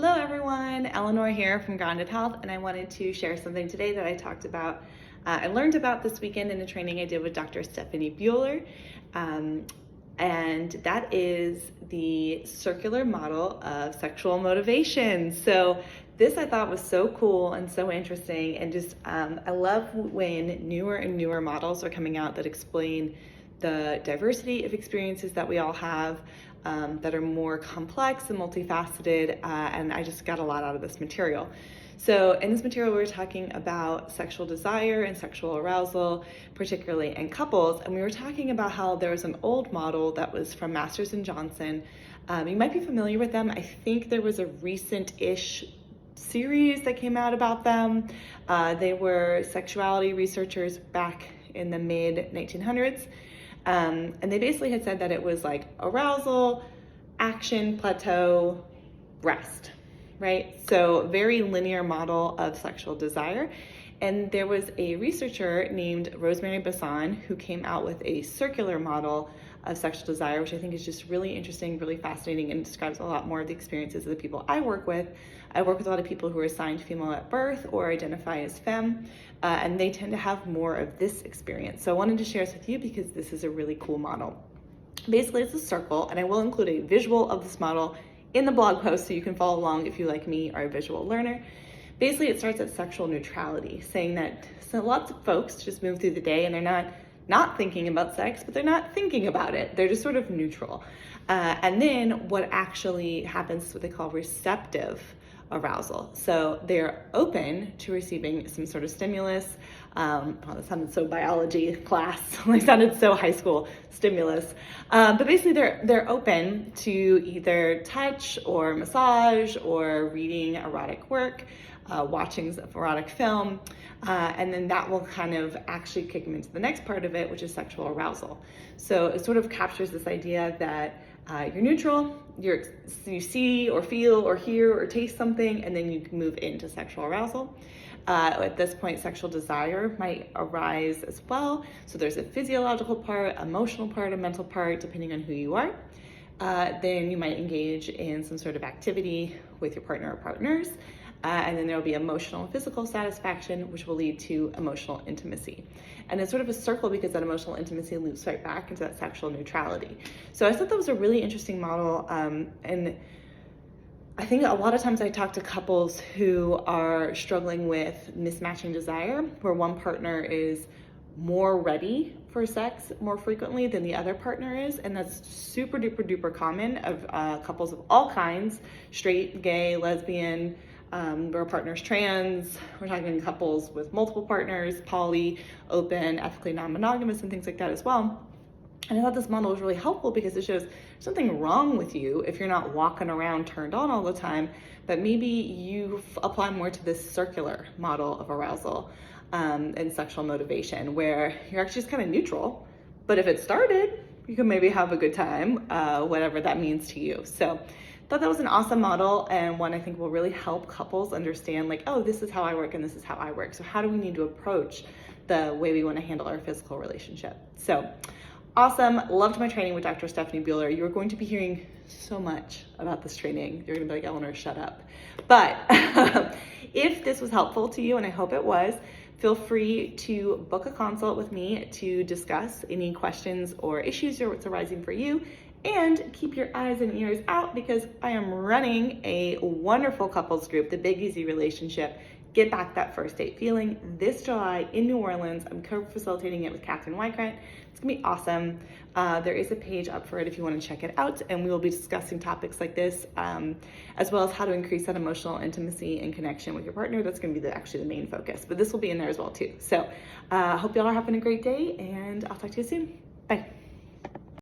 Hello everyone, Eleanor here from Grounded Health, and I wanted to share something today that I learned about this weekend in a training I did with Dr. Stephanie Bueller, and that is the circular model of sexual motivation. So this I thought was so cool and so interesting, and I love when newer and newer models are coming out that explain the diversity of experiences that we all have, that are more complex and multifaceted, and I just got a lot out of this material. So in this material, we were talking about sexual desire and sexual arousal, particularly in couples, and we were talking about how there was an old model that was from Masters and Johnson. You might be familiar with them. I think there was a recent-ish series that came out about them. They were sexuality researchers back in the mid-1900s. And they basically had said that it was like arousal, action, plateau, rest, right? So very linear model of sexual desire. And there was a researcher named Rosemary Basson who came out with a circular model of sexual desire, which I think is just really interesting, really fascinating, and describes a lot more of the experiences of the people I work with. I work with a lot of people who are assigned female at birth or identify as femme, and they tend to have more of this experience. So I wanted to share this with you because this is a really cool model. Basically, it's a circle, and I will include a visual of this model in the blog post so you can follow along if you, like me, are a visual learner. Basically, it starts at sexual neutrality, saying that lots of folks just move through the day and they're not thinking about sex, but they're not thinking about it. They're just sort of neutral. And then what actually happens is what they call receptive arousal. So they're open to receiving some sort of stimulus. That sounded so biology class, like sounded so high school, stimulus. But basically they're open to either touch or massage or reading erotic work, watching erotic film, and then that will kind of actually kick them into the next part of it, which is sexual arousal. So it sort of captures this idea that you're neutral, you see or feel or hear or taste something, and then you can move into sexual arousal. At this point, sexual desire might arise as well. So there's a physiological part, emotional part, a mental part, depending on who you are. Then you might engage in some sort of activity with your partner or partners. And then there will be emotional and physical satisfaction, which will lead to emotional intimacy. And it's sort of a circle because that emotional intimacy loops right back into that sexual neutrality. So I thought that was a really interesting model. And I think a lot of times I talk to couples who are struggling with mismatching desire, where one partner is more ready for sex more frequently than the other partner is, and that's super duper duper common of couples of all kinds, straight, gay, lesbian, where a partner's trans, we're talking couples with multiple partners, poly, open, ethically non-monogamous, and things like that as well. And I thought this model was really helpful because it shows there's something wrong with you if you're not walking around turned on all the time, but maybe you apply more to this circular model of arousal and sexual motivation, where you're actually just kind of neutral, but if it started, you can maybe have a good time, whatever that means to you. So I thought that was an awesome model, and one I think will really help couples understand, like, oh, this is how I work and this is how I work. So how do we need to approach the way we want to handle our physical relationship? So awesome. Loved my training with Dr. Stephanie Bueller. You're going to be hearing so much about this training. You're going to be like, Eleanor, shut up. But if this was helpful to you, and I hope it was, feel free to book a consult with me to discuss any questions or issues or what's arising for you. And keep your eyes and ears out because I am running a wonderful couples group, the Big Easy Relationship, Get Back That First Date Feeling, this July in New Orleans. I'm co-facilitating it with Catherine Weikrant. It's gonna be awesome. There is a page up for it if you want to check it out, and we will be discussing topics like this, as well as how to increase that emotional intimacy and connection with your partner. That's gonna be actually the main focus, but this will be in there as well too. So I hope y'all are having a great day, and I'll talk to you soon. Bye.